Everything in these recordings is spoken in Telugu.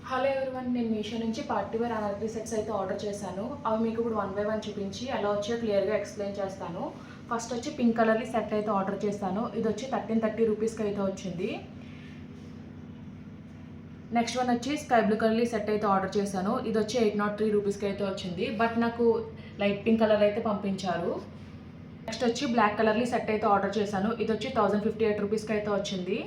హలో ఎవరివన్, నేను మీషో నుంచి పార్టీ వేర్ అనార్కలి సెట్స్ అయితే ఆర్డర్ చేశాను. అవి మీకు ఇప్పుడు 1 బై 1 చూపించి ఎలా వచ్చో క్లియర్గా ఎక్స్ప్లెయిన్ చేస్తాను. ఫస్ట్ వచ్చి పింక్ కలర్లీ సెట్ అయితే ఆర్డర్ చేశాను. ఇది వచ్చి 1330 రూపీస్కి అయితే వచ్చింది. నెక్స్ట్ వన్ వచ్చి స్కై బ్లూ కలర్లీ సెట్ అయితే ఆర్డర్ చేశాను. ఇది వచ్చి 803 రూపీస్కి అయితే వచ్చింది. బట్ నాకు లైట్ పింక్ కలర్ అయితే పంపించారు. నెక్స్ట్ వచ్చి బ్లాక్ కలర్లీ సెట్ అయితే ఆర్డర్ చేశాను. ఇది వచ్చి 1058 రూపీస్కి అయితే వచ్చింది.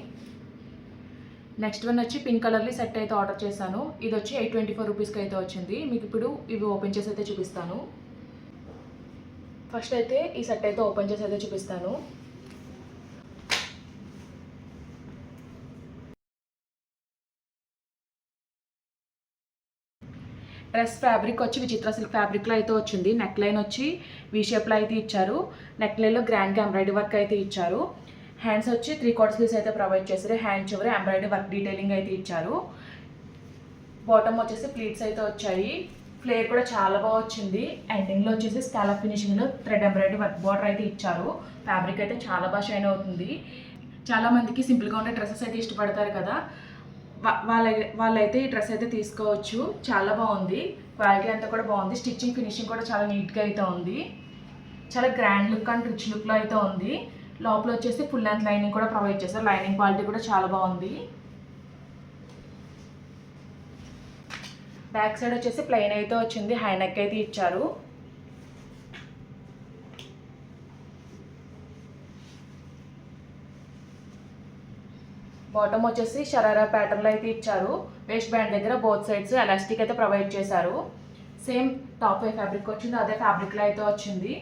నెక్స్ట్ వన్ వచ్చి పింక్ కలర్లీ సెట్ అయితే ఆర్డర్ చేశాను. ఇది వచ్చి 824 రూపీస్కి అయితే వచ్చింది. మీకు ఇప్పుడు ఇవి ఓపెన్ చేసి అయితే చూపిస్తాను. ఫస్ట్ అయితే ఈ సెట్ అయితే ఓపెన్ చేసి అయితే చూపిస్తాను. డ్రెస్ ఫ్యాబ్రిక్ వచ్చి విచిత్ర సిల్క్ ఫ్యాబ్రిక్లో అయితే వచ్చింది. నెక్ లైన్ వచ్చి వీ షేప్లో అయితే ఇచ్చారు. నెక్ లైన్లో గ్రాండ్గా ఎంబ్రాయిడరీ వర్క్ అయితే ఇచ్చారు. హ్యాండ్స్ వచ్చి 3/4 స్లీవ్స్ అయితే ప్రొవైడ్ చేశారు. హ్యాండ్ చివరి ఎంబ్రాయిడరీ వర్క్ డీటెయిలింగ్ అయితే ఇచ్చారు. బాటమ్ వచ్చేసి ప్లీట్స్ అయితే వచ్చాయి. ఫ్లేర్ కూడా చాలా బాగా వచ్చింది. ఎండింగ్లో వచ్చేసి స్కాలప్ ఫినిషింగ్లో థ్రెడ్ ఎంబ్రాయిడరీ వర్క్ బార్డర్ అయితే ఇచ్చారు. ఫ్యాబ్రిక్ అయితే చాలా బాగా షైన్ అవుతుంది. చాలామందికి సింపుల్గా ఉండే డ్రెస్సెస్ అయితే ఇష్టపడతారు కదా, వాళ్ళైతే ఈ డ్రెస్ అయితే తీసుకోవచ్చు. చాలా బాగుంది. క్వాలిటీ అంతా కూడా బాగుంది. స్టిచ్చింగ్ ఫినిషింగ్ కూడా చాలా నీట్గా అయితే ఉంది. చాలా గ్రాండ్ లుక్ అండ్ రిచ్ లుక్లో అయితే ఉంది. లోపల వచ్చేసి ఫుల్ లెంత్ లైనింగ్ కూడా ప్రొవైడ్ చేశారు. లైనింగ్ క్వాలిటీ కూడా చాలా బాగుంది. బ్యాక్ సైడ్ వచ్చేసి ప్లెయిన్ అయితే వచ్చింది. హై నెక్ అయితే ఇచ్చారు. బాటమ్ వచ్చేసి షరారా ప్యాటర్న్లో అయితే ఇచ్చారు. వేస్ట్ బ్యాండ్ దగ్గర బోత్ సైడ్స్ ఎలాస్టిక్ అయితే ప్రొవైడ్ చేశారు. సేమ్ టాప్ ఏ ఫ్యాబ్రిక్ వచ్చింది, అదే ఫ్యాబ్రిక్లో అయితే వచ్చింది.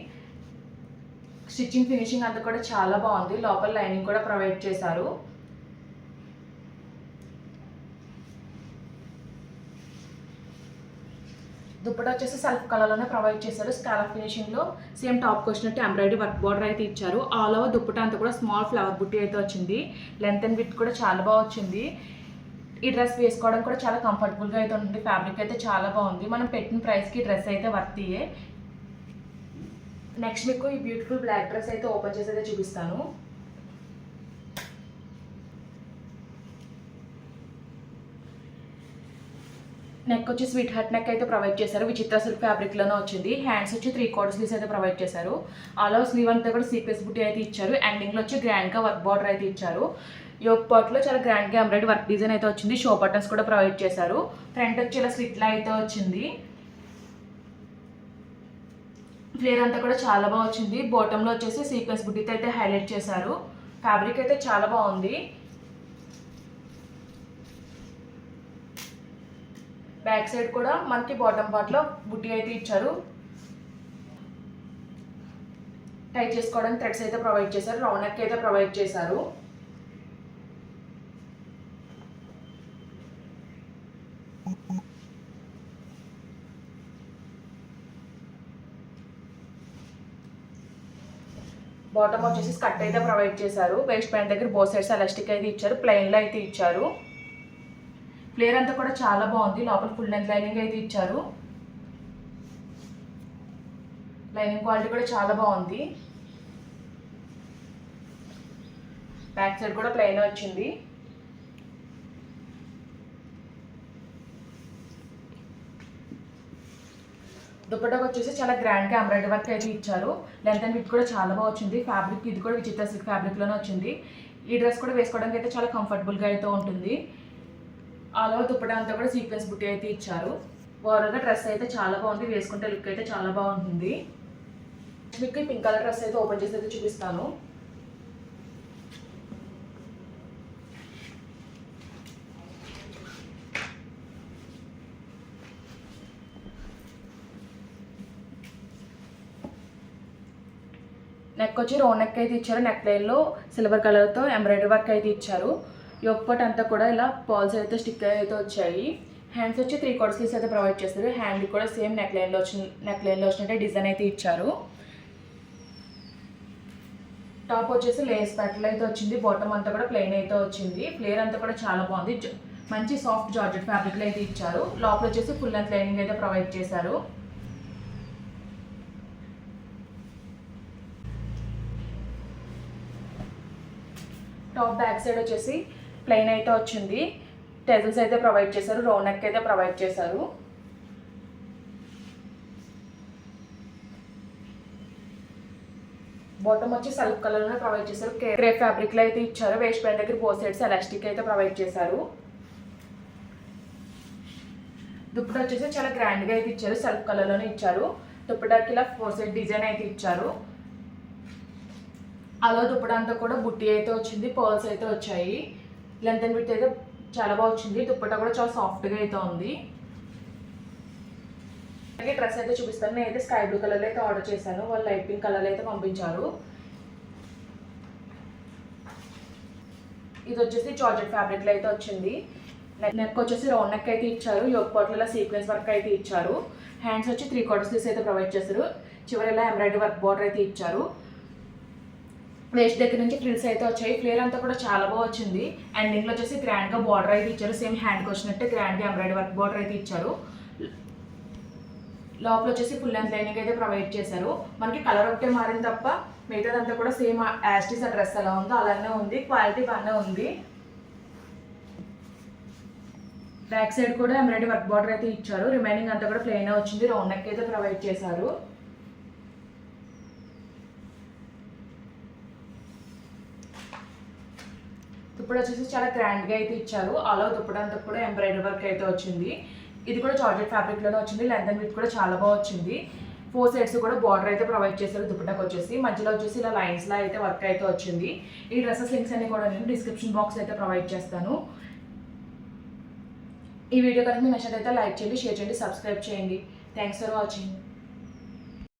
స్టిచ్చింగ్ ఫినిషింగ్ అంతా కూడా చాలా బాగుంది. లోపల లైనింగ్ కూడా ప్రొవైడ్ చేశారు. దుప్పటా వచ్చేసి సెల్ఫ్ కలర్లోనే ప్రొవైడ్ చేశారు. స్కాలప్ ఫినిషింగ్లో సేమ్ టాప్కి వచ్చినట్టు ఎంబ్రాయిడరీ వర్క్ బార్డర్ అయితే ఇచ్చారు. ఆల్ ఓవర్ దుప్పటా అంతా కూడా స్మాల్ ఫ్లవర్ బుట్టి అయితే వచ్చింది. లెంత్ అండ్ విడ్త్ కూడా చాలా బాగా వచ్చింది. ఈ డ్రెస్ వేసుకోవడం కూడా చాలా కంఫర్టబుల్గా అయితే ఉంటుంది. ఫ్యాబ్రిక్ అయితే చాలా బాగుంది. మనం పెట్టిన ప్రైస్కి డ్రెస్ అయితే వర్తియే. నెక్స్ట్ మీకు ఈ బ్యూటిఫుల్ బ్లాక్ డ్రెస్ అయితే ఓపెన్ చేసి అయితే చూపిస్తాను. నెక్ వచ్చి స్వీట్ హార్ట్ నెక్ అయితే ప్రొవైడ్ చేశారు. విచిత్ర సిల్క్ ఫ్యాబ్రిక్లోనే వచ్చింది. హ్యాండ్స్ వచ్చి 3/4 స్లీవ్స్ అయితే ప్రొవైడ్ చేశారు. ఆల్ ఓవర్ స్లీవ్ అంతా కూడా సీక్వెన్స్ బుట్టి అయితే ఇచ్చారు. ఎండింగ్లో వచ్చి గ్రాండ్గా వర్క్ బార్డర్ అయితే ఇచ్చారు. యోక్ పార్ట్లో చాలా గ్రాండ్గా ఎంబ్రాయిడరీ వర్క్ డిజైన్ అయితే వచ్చింది. షో బటన్స్ కూడా ప్రొవైడ్ చేశారు. ఫ్రంట్ వచ్చి ఇలా స్లిట్లా అయితే వచ్చింది. ఫ్లేర్ అంతా కూడా చాలా బాగా వచ్చింది. బాటంలో వచ్చేసి సీక్వెన్స్ బుట్టితో అయితే హైలైట్ చేశారు. ఫ్యాబ్రిక్ అయితే చాలా బాగుంది. బ్యాక్ సైడ్ కూడా మనకి బాటమ్ పార్ట్లో బుట్టి అయితే ఇచ్చారు. టై చేసుకోవడానికి థ్రెడ్స్ అయితే ప్రొవైడ్ చేశారు. రౌండ్ నెక్ అయితే ప్రొవైడ్ చేశారు. బాటమ్ వచ్చేసి స్కర్ట్ అయితే ప్రొవైడ్ చేశారు. వేస్ట్ బ్యాండ్ దగ్గర బోత్ సైడ్స్ ఎలాస్టిక్ అయితే ఇచ్చారు. ప్లెయిన్లో అయితే ఇచ్చారు. ఫ్లేర్ అంతా కూడా చాలా బాగుంది. లోపల ఫుల్ లెంత్ లైనింగ్ అయితే ఇచ్చారు. లైనింగ్ క్వాలిటీ కూడా చాలా బాగుంది. బ్యాక్ సైడ్ కూడా ప్లెయిన్ వచ్చింది. దుప్పటాకు వచ్చేసి చాలా గ్రాండ్గా ఎంబ్రాయిడరీ వర్క్ అయితే ఇచ్చారు. లెంత్ అండ్ విడ్త్ కూడా చాలా బాగా వచ్చింది. ఫ్యాబ్రిక్ ఇది కూడా విచిత్ర సిల్క్ ఫ్యాబ్రిక్లోనే వచ్చింది. ఈ డ్రెస్ కూడా వేసుకోవడానికి అయితే చాలా కంఫర్టబుల్గా అయితే ఉంటుంది. ఆల్ ఓవర్ దుప్పటా అంతా కూడా సీక్వెన్స్ బుట్టి అయితే ఇచ్చారు. ఓవరాల్గా డ్రెస్ అయితే చాలా బాగుంది. వేసుకుంటే లుక్ అయితే చాలా బాగుంటుంది. మీకు పింక్ కలర్ డ్రెస్ అయితే ఓపెన్ చేసి అయితే చూపిస్తాను. నెక్ వచ్చి రౌండ్ నెక్ అయితే ఇచ్చారు. నెక్ లైన్లో సిల్వర్ కలర్తో ఎంబ్రాయిడరీ వర్క్ అయితే ఇచ్చారు. యోక్ పార్ట్ అంతా కూడా ఇలా పాల్స్ అయితే స్టిక్ అయితే వచ్చాయి. హ్యాండ్స్ వచ్చి 3/4 స్లీవ్స్ అయితే ప్రొవైడ్ చేస్తారు. హ్యాండ్ కూడా సేమ్ నెక్ లైన్లో వచ్చినట్టే డిజైన్ అయితే ఇచ్చారు. టాప్ వచ్చేసి లేస్ ప్యాటర్న్ అయితే వచ్చింది. బాటమ్ అంతా కూడా ప్లెయిన్ అయితే వచ్చింది. ఫ్లేర్ అంతా కూడా చాలా బాగుంది. మంచి సాఫ్ట్ జార్జెట్ ఫ్యాబ్రిక్లో అయితే ఇచ్చారు. లోపల వచ్చేసి ఫుల్ లెంత్ లైనింగ్ అయితే ప్రొవైడ్ చేశారు. టాప్ బ్యాక్ సైడ్ వచ్చేసి ప్లెయిన్ అయితే వచ్చింది. టెజల్స్ అయితే ప్రొవైడ్ చేశారు, రౌండ్ నెక్ అయితే ప్రొవైడ్ చేశారు. బాటమ్ వచ్చి సెల్ఫ్ కలర్లోనే ప్రొవైడ్ చేశారు. క్రేప్ ఫ్యాబ్రిక్లో అయితే ఇచ్చారు. వేస్ట్ బ్యాండ్ దగ్గర బోత్ సైడ్స్ ఎలాస్టిక్ అయితే ప్రొవైడ్ చేశారు. దుప్పటా వచ్చేసి చాలా గ్రాండ్గా అయితే ఇచ్చారు, సెల్ఫ్ కలర్లోనే ఇచ్చారు. దుప్పటాకి ఇలా 4 సైడ్ డిజైన్ అయితే ఇచ్చారు. అలా దుప్పటా అంతా కూడా బుట్టి అయితే వచ్చింది, పర్ల్స్ అయితే వచ్చాయి. లెంత్ అండ్ విడ్త్ అయితే చాలా బాగా వచ్చింది. దుప్పటా కూడా చాలా సాఫ్ట్గా అయితే ఉంది. అలాగే డ్రెస్ అయితే చూపిస్తాను. నేనైతే స్కై బ్లూ కలర్లో అయితే ఆర్డర్ చేశాను, వాళ్ళు లైట్ పింక్ కలర్లో అయితే పంపించారు. ఇది వచ్చేసి జార్జెట్ ఫ్యాబ్రిక్లో అయితే వచ్చింది. నెక్ వచ్చేసి రౌండ్ నెక్ అయితే ఇచ్చారు, యోక్ పాట్లో సీక్వెన్స్ వర్క్ అయితే ఇచ్చారు. హ్యాండ్స్ వచ్చి 3/4 స్లీవ్స్ అయితే ప్రొవైడ్ చేశారు. చివరిలో ఎంబ్రాయిడరీ వర్క్ బార్డర్ అయితే ఇచ్చారు. వేస్ట్ దగ్గర నుంచి ఫ్రిల్స్ అయితే వచ్చాయి. ఫ్లేర్ అంతా కూడా చాలా బాగా వచ్చింది. ఎండింగ్లో వచ్చేసి గ్రాండ్గా బార్డర్ అయితే ఇచ్చారు, సేమ్ హ్యాండ్కి వచ్చినట్టే గ్రాండ్గా ఎంబ్రాయిడరీ వర్క్ బార్డర్ అయితే ఇచ్చారు. లోపల వచ్చేసి ఫుల్ లెంత్ లైనింగ్ అయితే ప్రొవైడ్ చేశారు. మనకి కలర్ ఒకటే మారింది తప్ప మిగతాదంతా కూడా సేమ్ యాస్టీస్ ఆ డ్రెస్ ఎలా ఉందో అలానే ఉంది, క్వాలిటీ బాగానే ఉంది. బ్యాక్ సైడ్ కూడా ఎంబ్రాయిడరీ వర్క్ బార్డర్ అయితే ఇచ్చారు. రిమైనింగ్ అంతా కూడా ప్లెయిన్ వచ్చింది, రౌండ్ నెక్ అయితే ప్రొవైడ్ చేశారు. దుప్పటా వచ్చేసి చాలా గ్రాండ్గా అయితే ఇచ్చారు. అలా దుప్పటా అంతా కూడా ఎంబ్రాయిడరీ వర్క్ అయితే వచ్చింది. ఇది కూడా జార్జెట్ ఫ్యాబ్రిక్లోనే వచ్చింది. లెంత్ అండ్ విడ్త్ కూడా చాలా బాగా వచ్చింది. 4 సైడ్స్ కూడా బార్డర్ అయితే ప్రొవైడ్ చేశారు. దుప్పటాకి వచ్చేసి మధ్యలో వచ్చేసి ఇలా లైన్స్లో అయితే వర్క్ అయితే వచ్చింది. ఈ డ్రెస్సెస్ లింక్స్ అన్ని కూడా నేను డిస్క్రిప్షన్ బాక్స్ అయితే ప్రొవైడ్ చేస్తాను. ఈ వీడియో కనుక మీకు నచ్చినట్లయితే లైక్ చేయండి, షేర్ చేయండి, సబ్స్క్రైబ్ చేయండి. Thanks for watching.